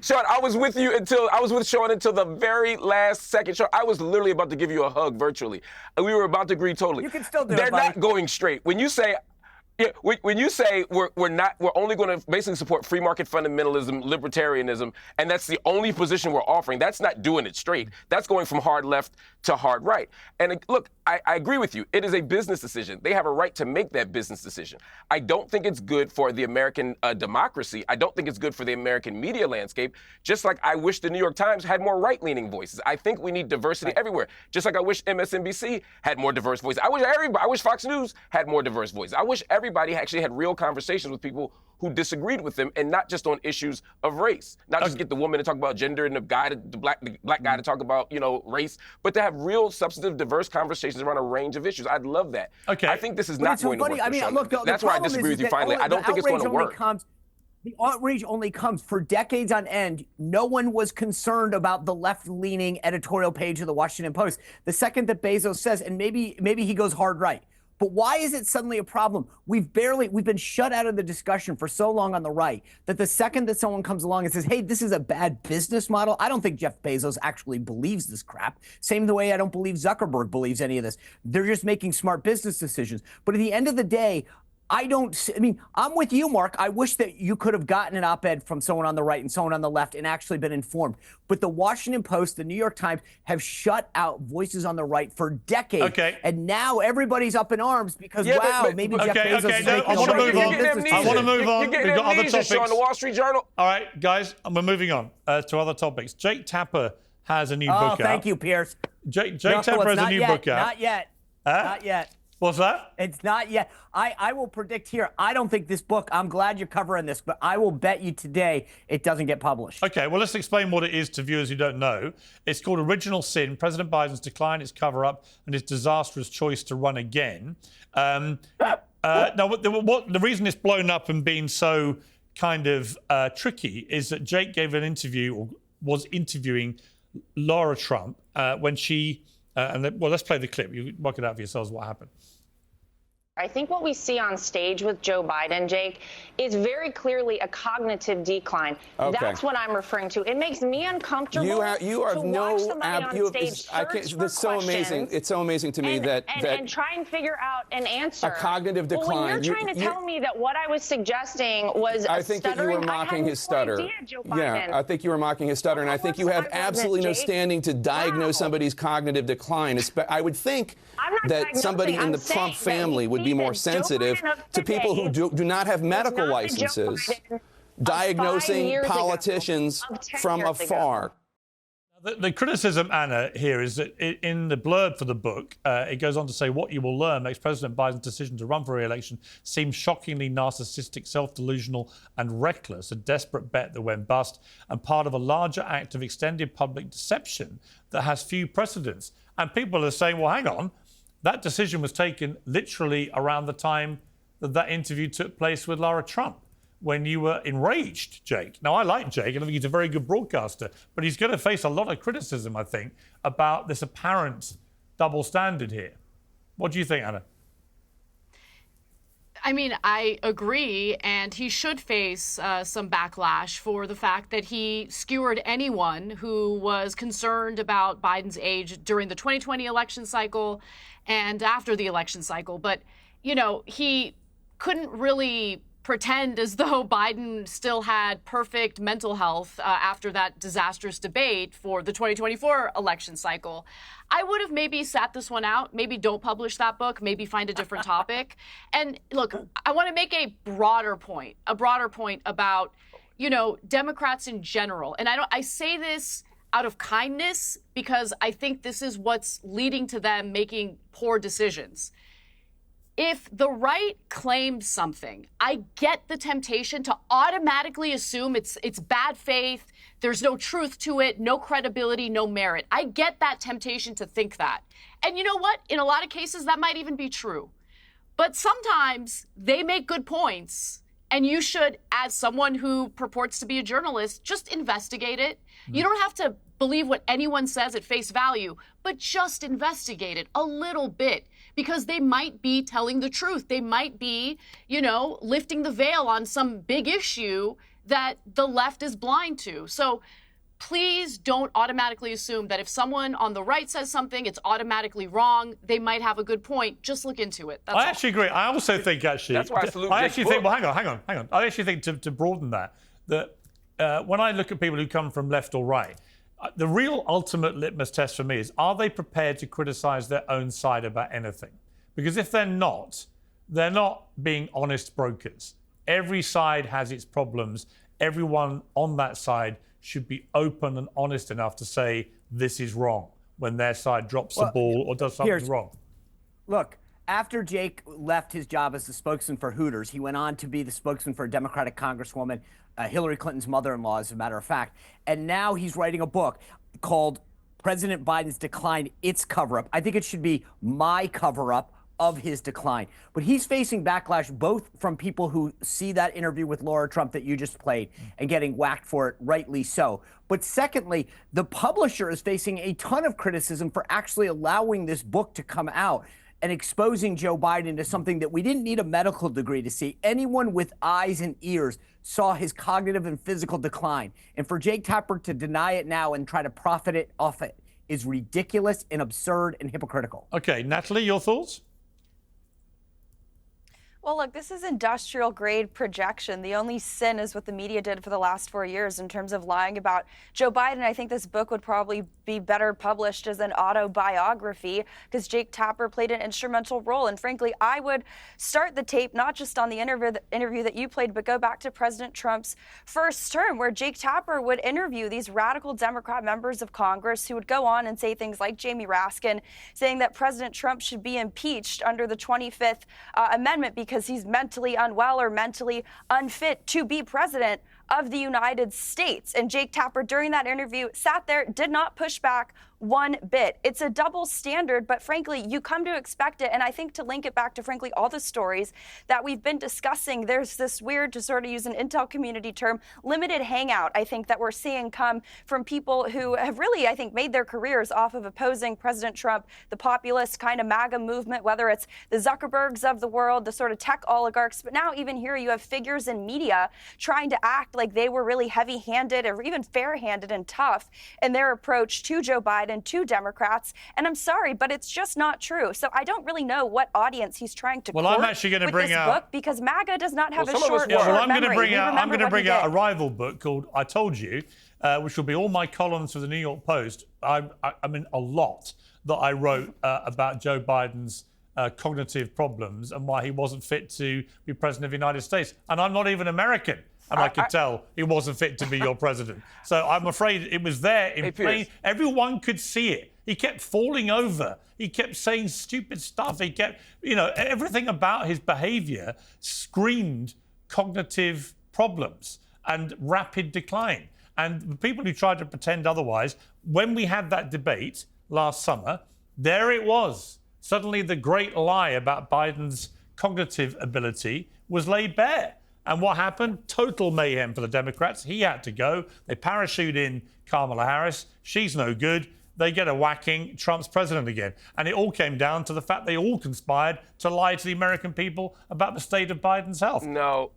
Sean, I was with Sean until the very last second. Sean, I was literally about to give you a hug virtually. We were about to agree totally. You can still do They're it, buddy. not going straight. When you say we're only going to basically support free market fundamentalism, libertarianism, and that's the only position we're offering, that's not doing it straight. That's going from hard left to hard right. And look, I agree with you. It is a business decision. They have a right to make that business decision. I don't think it's good for the American democracy. I don't think it's good for the American media landscape. Just like I wish the New York Times had more right-leaning voices. I think we need diversity everywhere. Just like I wish MSNBC had more diverse voices. I wish Fox News had more diverse voices. I wish everybody actually had real conversations with people who disagreed with them, and not just on issues of race. Not just get the woman to talk about gender and the black guy to talk about, race, but to have real substantive, diverse conversations around a range of issues. I'd love that. Okay. I think this is not going to work. I mean, look, that's why I disagree with you finally. I don't think it's going to work. The outrage only comes for decades on end. No one was concerned about the left-leaning editorial page of the Washington Post. The second that Bezos says, and maybe he goes hard right. But why is it suddenly a problem? We've been shut out of the discussion for so long on the right that the second that someone comes along and says, hey, this is a bad business model, I don't think Jeff Bezos actually believes this crap. Same the way I don't believe Zuckerberg believes any of this. They're just making smart business decisions. But at the end of the day, I'm with you, Mark. I wish that you could have gotten an op-ed from someone on the right and someone on the left and actually been informed. But the Washington Post, the New York Times have shut out voices on the right for decades. Okay. And now everybody's up in arms because, maybe Jeff Bezos is making I want to move on. I want to move on. We've got other topics. On the Wall Street Journal. All right, guys, we're moving on to other topics. Jake Tapper has a new book out. Oh, thank you, Piers. Jake Tapper has a new book out. Not yet. Not yet. What's that? It's not yet. I will predict here. I don't think this book, I'm glad you're covering this, but I will bet you today it doesn't get published. Okay, well, let's explain what it is to viewers who don't know. It's called Original Sin, President Biden's Decline, Its Cover-Up, and His Disastrous Choice to Run Again. Now, the reason it's blown up and been so kind of tricky is that Jake gave an interview, or was interviewing Lara Trump when she... let's play the clip. You work it out for yourselves what happened. I think what we see on stage with Joe Biden, Jake, is very clearly a cognitive decline. Okay. That's what I'm referring to. It makes me uncomfortable. You are to no watch somebody on stage It's so amazing. It's so amazing to me that try and figure out an answer. A cognitive decline. Well, when you're trying to tell me that what I was suggesting was I think that you were mocking his stutter. Yeah, I think you were mocking his stutter, and I think you have absolutely no standing to diagnose somebody's cognitive decline. I would think that somebody in the Trump family would be more sensitive to people who do not have medical licenses diagnosing politicians from afar. The criticism, Anna, here is that in the blurb for the book, it goes on to say what you will learn makes President Biden's decision to run for re-election seem shockingly narcissistic, self-delusional and reckless, a desperate bet that went bust, and part of a larger act of extended public deception that has few precedents. And people are saying, well, hang on, that decision was taken literally around the time that interview took place with Lara Trump, when you were enraged, Jake. Now, I like Jake, and I think he's a very good broadcaster, but he's going to face a lot of criticism, I think, about this apparent double standard here. What do you think, Anna? I mean, I agree, and he should face some backlash for the fact that he skewered anyone who was concerned about Biden's age during the 2020 election cycle and after the election cycle. But, he couldn't really pretend as though Biden still had perfect mental health after that disastrous debate for the 2024 election cycle. I would have maybe sat this one out, maybe don't publish that book, maybe find a different topic. And look, I want to make a broader point about, Democrats in general. And I say this out of kindness because I think this is what's leading to them making poor decisions. If the right claims something, I get the temptation to automatically assume it's bad faith, there's no truth to it, no credibility, no merit. I get that temptation to think that. And you know what? In a lot of cases, that might even be true. But sometimes they make good points, And you should, as someone who purports to be a journalist, just investigate it. You don't have to believe what anyone says at face value, but just investigate it a little bit, because they might be telling the truth. They might be, lifting the veil on some big issue that the left is blind to. So please don't automatically assume that if someone on the right says something, it's automatically wrong. They might have a good point. Just look into it. That's I actually agree. I also think, actually, That's why I salute I Jake's actually think, book. well, hang on. I actually think to broaden that when I look at people who come from left or right, the real ultimate litmus test for me is, are they prepared to criticize their own side about anything? Because if they're not being honest brokers. Every side has its problems. Everyone on that side should be open and honest enough to say this is wrong when their side drops the ball or does something wrong. Look, after Jake left his job as the spokesman for Hooters, he went on to be the spokesman for a Democratic Congresswoman, Hillary Clinton's mother-in-law, as a matter of fact. And now he's writing a book called President Biden's Decline, Its Cover-Up. I think it should be my cover-up of his decline. But he's facing backlash both from people who see that interview with Lara Trump that you just played and getting whacked for it, rightly so. But secondly, the publisher is facing a ton of criticism for actually allowing this book to come out and exposing Joe Biden to something that we didn't need a medical degree to see. Anyone with eyes and ears saw his cognitive and physical decline. And for Jake Tapper to deny it now and try to profit it off it is ridiculous and absurd and hypocritical. Okay, Natalie, your thoughts? Well, look, this is industrial grade projection. The only sin is what the media did for the last 4 years in terms of lying about Joe Biden. I think this book would probably be better published as an autobiography because Jake Tapper played an instrumental role. And frankly, I would start the tape not just on the interview that you played, but go back to President Trump's first term, where Jake Tapper would interview these radical Democrat members of Congress who would go on and say things like Jamie Raskin, saying that President Trump should be impeached under the 25th Amendment because he's mentally unwell or mentally unfit to be president of the United States. And Jake Tapper, during that interview, sat there, did not push back one bit. It's a double standard, but frankly, you come to expect it. And I think to link it back to, frankly, all the stories that we've been discussing, there's this weird, to sort of use an intel community term, limited hangout, I think, that we're seeing come from people who have really, I think, made their careers off of opposing President Trump, the populist kind of MAGA movement, whether it's the Zuckerbergs of the world, the sort of tech oligarchs. But now even here you have figures in media trying to act like they were really heavy-handed or even fair-handed and tough in their approach to Joe Biden, to Democrats. And I'm sorry, but it's just not true. So I don't really know what audience he's trying to court I'm actually going to bring this out book, because MAGA does not have a short I'm memory. going to bring out a rival book called I Told You, which will be all my columns for the New York Post. I mean, a lot that I wrote about Joe Biden's cognitive problems and why he wasn't fit to be president of the United States. And I'm not even American. And I could tell he wasn't fit to be your president. So I'm afraid it was there in plain. Everyone could see it. He kept falling over. He kept saying stupid stuff. He kept, everything about his behavior screamed cognitive problems and rapid decline. And the people who tried to pretend otherwise, when we had that debate last summer, there it was. Suddenly the great lie about Biden's cognitive ability was laid bare. And what happened? Total mayhem for the Democrats. He had to go. They parachute in Kamala Harris. She's no good. They get a whacking. Trump's president again. And it all came down to the fact they all conspired to lie to the American people about the state of Biden's health. No.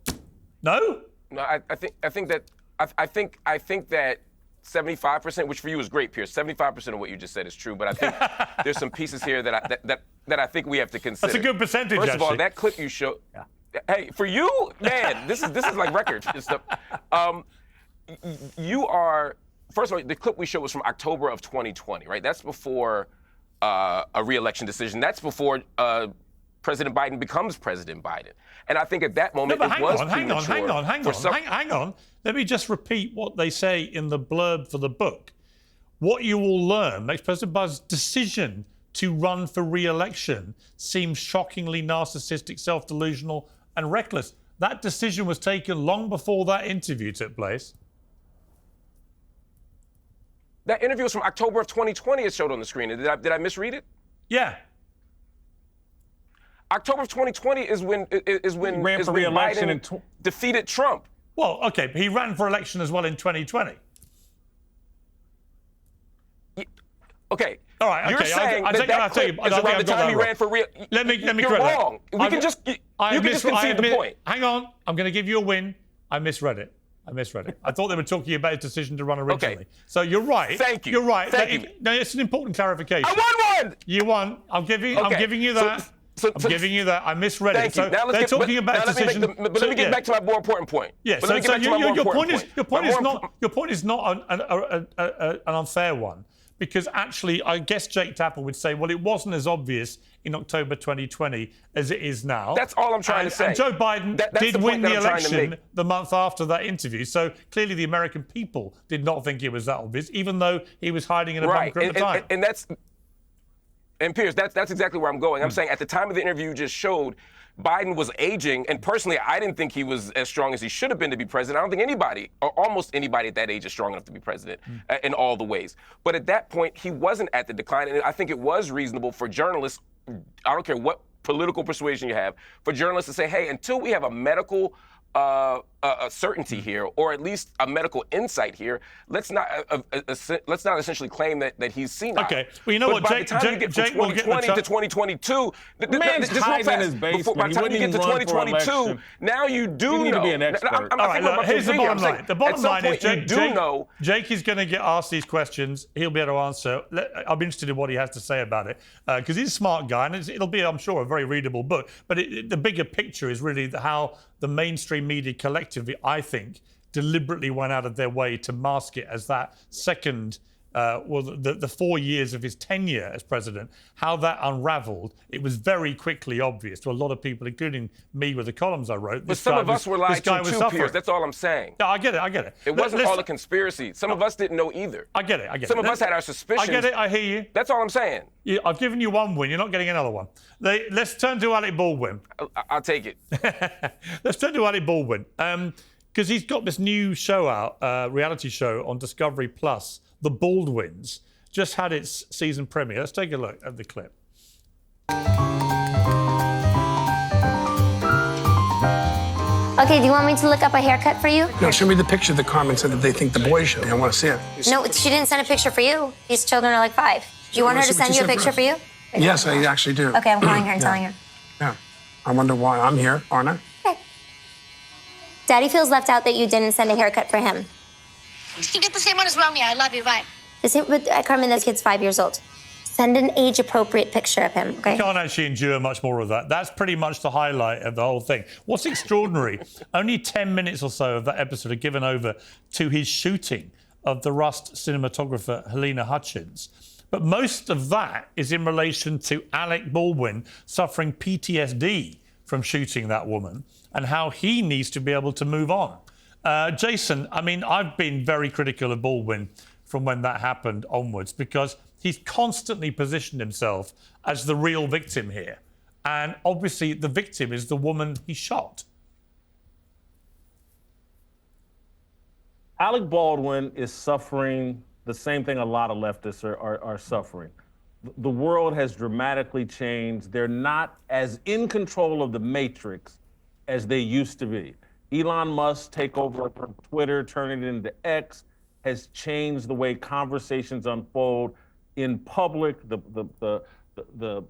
No? No, I think that 75%, which for you is great, Piers. 75% of what you just said is true, but I think there's some pieces here that I think we have to consider. That's a good percentage. First of all, actually. that clip you showed. Yeah. Hey, for you, man, this is like records and stuff. You are, first of all, the clip we showed was from October of 2020, right? That's before a reelection decision. That's before President Biden becomes President Biden. And I think at that moment it was premature. Hang on. Let me just repeat what they say in the blurb for the book. What you will learn makes President Biden's decision to run for re-election seems shockingly narcissistic, self-delusional, and reckless. That decision was taken long before that interview took place. That interview was from October of 2020, it showed on the screen. Did I misread it? Yeah. October of 2020 is when ran for re-election Biden defeated Trump. Well, okay, but he ran for election as well in 2020. Okay. All right. You're okay. saying I that that clip is around the time he ran for re-election. Let me You're correct wrong. that. You can just concede the point. Hang on. I'm going to give you a win. I misread it. I thought they were talking about his decision to run originally. Okay. So you're right. Thank you. You're right. Thank you. No, it's an important clarification. I won one. You won. I'm giving you that. I'm giving you that. I misread it. Thank you. So now they're talking about decision. But let me get back to my more important point. Yes. But Your point is not an unfair one. Because actually, I guess Jake Tapper would say, well, it wasn't as obvious in October 2020 as it is now. That's all I'm trying to say. And Joe Biden did win the election the month after that interview. So clearly the American people did not think it was that obvious, even though he was hiding in a bunker at the time. And Piers, that's exactly where I'm going. I'm saying at the time of the interview you just showed, Biden was aging, and personally, I didn't think he was as strong as he should have been to be president. I don't think anybody, or almost anybody at that age, is strong enough to be president in all the ways. But at that point, he wasn't at the decline, and I think it was reasonable for journalists, I don't care what political persuasion you have, for journalists to say, hey, until we have a medical certainty here, or at least a medical insight here, let's not essentially claim that he's senile. Okay, well, you know what, By the time you get from 2020 to 2022, man's hiding in his basement. By the time you get to 2022, now you do need know. to be an expert. All right, look, here's the bottom line. The bottom line is Jake is going to get asked these questions. He'll be able to answer. I'll be interested in what he has to say about it, because he's a smart guy, and it'll be, I'm sure, a very readable book. But the bigger picture is really how the mainstream media collectively, I think, deliberately went out of their way to mask it as that second, the 4 years of his tenure as president, how that unraveled. It was very quickly obvious to a lot of people, including me with the columns I wrote. But some of us were lied to too, Piers. That's all I'm saying. No, I get it. It wasn't all a conspiracy. Some of us didn't know either. I get it. Some of us had our suspicions. I get it. I hear you. That's all I'm saying. I've given you one win. You're not getting another one. Let's turn to Alec Baldwin. I'll take it. Let's turn to Alec Baldwin. Because he's got this new show out, reality show on Discovery Plus, The Baldwins. Just had its season premiere. Let's take a look at the clip. Okay, do you want me to look up a haircut for you? No, show me the picture that Carmen said that they think the boys should. I want to see it. No, she didn't send a picture for you. These children are like 5. Do you want her to send you a picture for you? Yes, I actually do. Okay, I'm calling her and telling her. Yeah. I wonder why I'm here, aren't I? Okay. Daddy feels left out that you didn't send a haircut for him. You get the same one as Romeo. I love you. Bye. But Carmen, this kid's 5 years old. Send an age-appropriate picture of him, okay? You can't actually endure much more of that. That's pretty much the highlight of the whole thing. What's extraordinary, only 10 minutes or so of that episode are given over to his shooting of the Rust cinematographer Helena Hutchins. But most of that is in relation to Alec Baldwin suffering PTSD from shooting that woman and how he needs to be able to move on. Jason, I mean, I've been very critical of Baldwin from when that happened onwards because he's constantly positioned himself as the real victim here. And obviously the victim is the woman he shot. Alec Baldwin is suffering the same thing a lot of leftists are suffering. The world has dramatically changed. They're not as in control of the matrix as they used to be. Elon Musk take over Twitter, turning it into X, has changed the way conversations unfold in public. The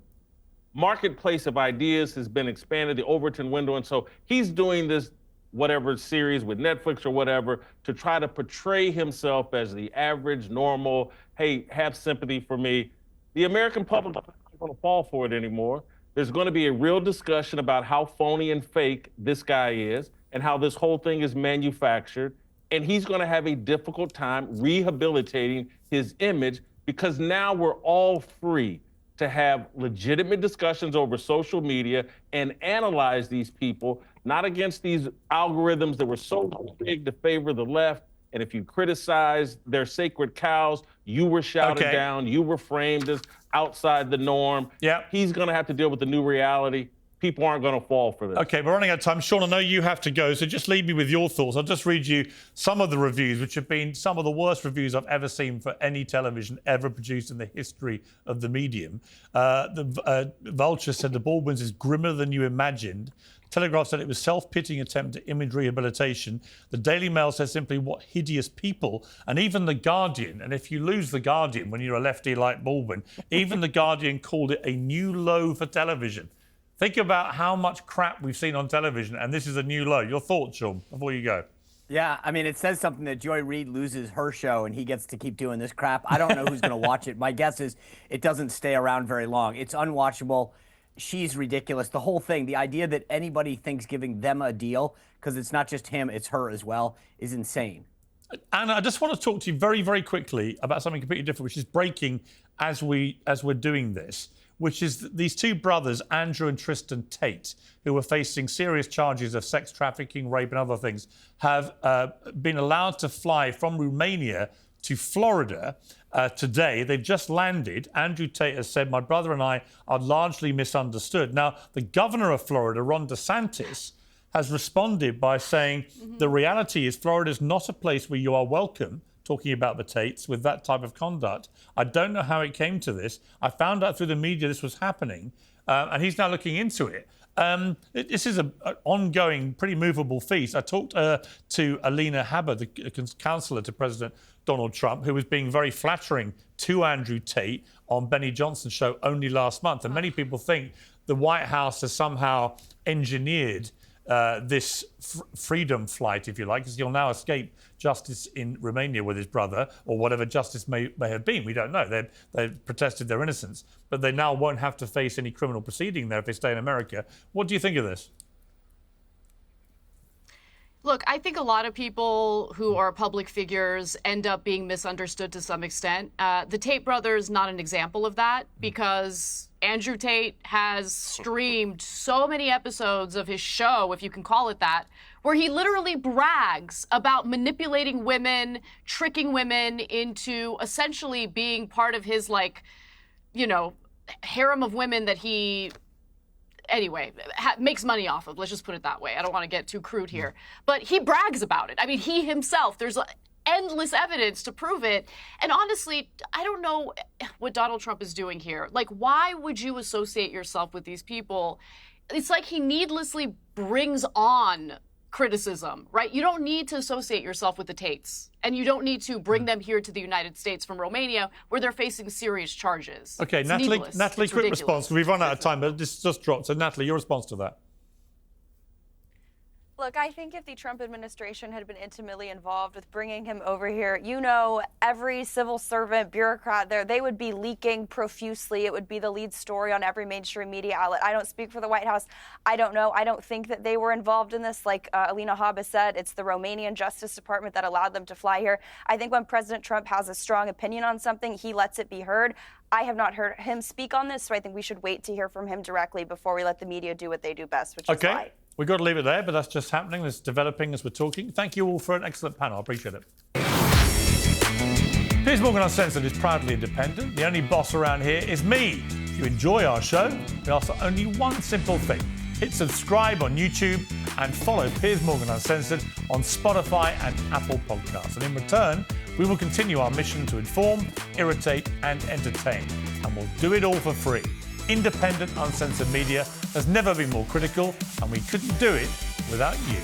marketplace of ideas has been expanded, the Overton window. And so he's doing this whatever series with Netflix or whatever to try to portray himself as the average, normal, hey, have sympathy for me. The American public is not going to fall for it anymore. There's going to be a real discussion about how phony and fake this guy is and how this whole thing is manufactured. And he's going to have a difficult time rehabilitating his image because now we're all free to have legitimate discussions over social media and analyze these people, not against these algorithms that were so big to favor the left. And if you criticize their sacred cows, you were shouted down, you were framed as outside the norm. Yeah. He's going to have to deal with the new reality. people aren't going to fall for this. Okay, we're running out of time. Sean, I know you have to go, so just leave me with your thoughts. I'll just read you some of the reviews, which have been some of the worst reviews I've ever seen for any television ever produced in the history of the medium. Vulture said the Baldwins is grimmer than you imagined. Telegraph said it was self-pitying attempt at image rehabilitation. The Daily Mail says simply, what hideous people. And even The Guardian, and if you lose The Guardian when you're a lefty like Baldwin, even The Guardian called it a new low for television. Think about how much crap we've seen on television, and this is a new low. Your thoughts, Sean, before you go. Yeah, I mean, it says something that Joy Reid loses her show and he gets to keep doing this crap. I don't know who's going to watch it. My guess is it doesn't stay around very long. It's unwatchable. She's ridiculous. The whole thing, the idea that anybody thinks giving them a deal, because it's not just him, it's her as well, is insane. Anna, I just want to talk to you very, very quickly about something completely different, which is breaking as we're doing this, which is these two brothers, Andrew and Tristan Tate, who are facing serious charges of sex trafficking, rape and other things, have been allowed to fly from Romania to Florida today. They've just landed. Andrew Tate has said, my brother and I are largely misunderstood. Now, the governor of Florida, Ron DeSantis, has responded by saying the reality is Florida is not a place where you are welcome, talking about the Tates, with that type of conduct. I don't know how it came to this. I found out through the media this was happening, and he's now looking into it. This is an ongoing, pretty movable feast. I talked to Alina Haber, the counselor to President Donald Trump, who was being very flattering to Andrew Tate on Benny Johnson's show only last month. And many people think the White House has somehow engineered this freedom flight, if you like, because he'll now escape justice in Romania with his brother, or whatever justice may have been. We don't know. They've protested their innocence, but they now won't have to face any criminal proceeding there if they stay in America. What do you think of this? Look, I think a lot of people who are public figures end up being misunderstood to some extent. The Tate brothers, not an example of that, because Andrew Tate has streamed so many episodes of his show, if you can call it that, where he literally brags about manipulating women, tricking women into essentially being part of his, like, you know, harem of women that he... anyway, makes money off of. Let's just put it that way. I don't want to get too crude here. But he brags about it. I mean, he himself, there's endless evidence to prove it. And honestly, I don't know what Donald Trump is doing here. Like, why would you associate yourself with these people? It's like he needlessly brings on criticism, right? You don't need to associate yourself with the Tates, and you don't need to bring them here to the United States from Romania, where they're facing serious charges. Okay, it's Natalie, needless. quick ridiculous. response. We've run out of time, but this just dropped. So, Natalie, your response to that? Look, I think if the Trump administration had been intimately involved with bringing him over here, you know, every civil servant, bureaucrat there, they would be leaking profusely. It would be the lead story on every mainstream media outlet. I don't speak for the White House. I don't know. I don't think that they were involved in this. Like Alina Habba said, it's the Romanian Justice Department that allowed them to fly here. I think when President Trump has a strong opinion on something, he lets it be heard. I have not heard him speak on this, so I think we should wait to hear from him directly before we let the media do what they do best, which is lie. We've got to leave it there, but that's just happening. It's developing as we're talking. Thank you all for an excellent panel. I appreciate it. Piers Morgan Uncensored is proudly independent. The only boss around here is me. If you enjoy our show, we ask for only one simple thing. Hit subscribe on YouTube and follow Piers Morgan Uncensored on Spotify and Apple Podcasts. And in return, we will continue our mission to inform, irritate and entertain. And we'll do it all for free. Independent, uncensored media has never been more critical, and we couldn't do it without you.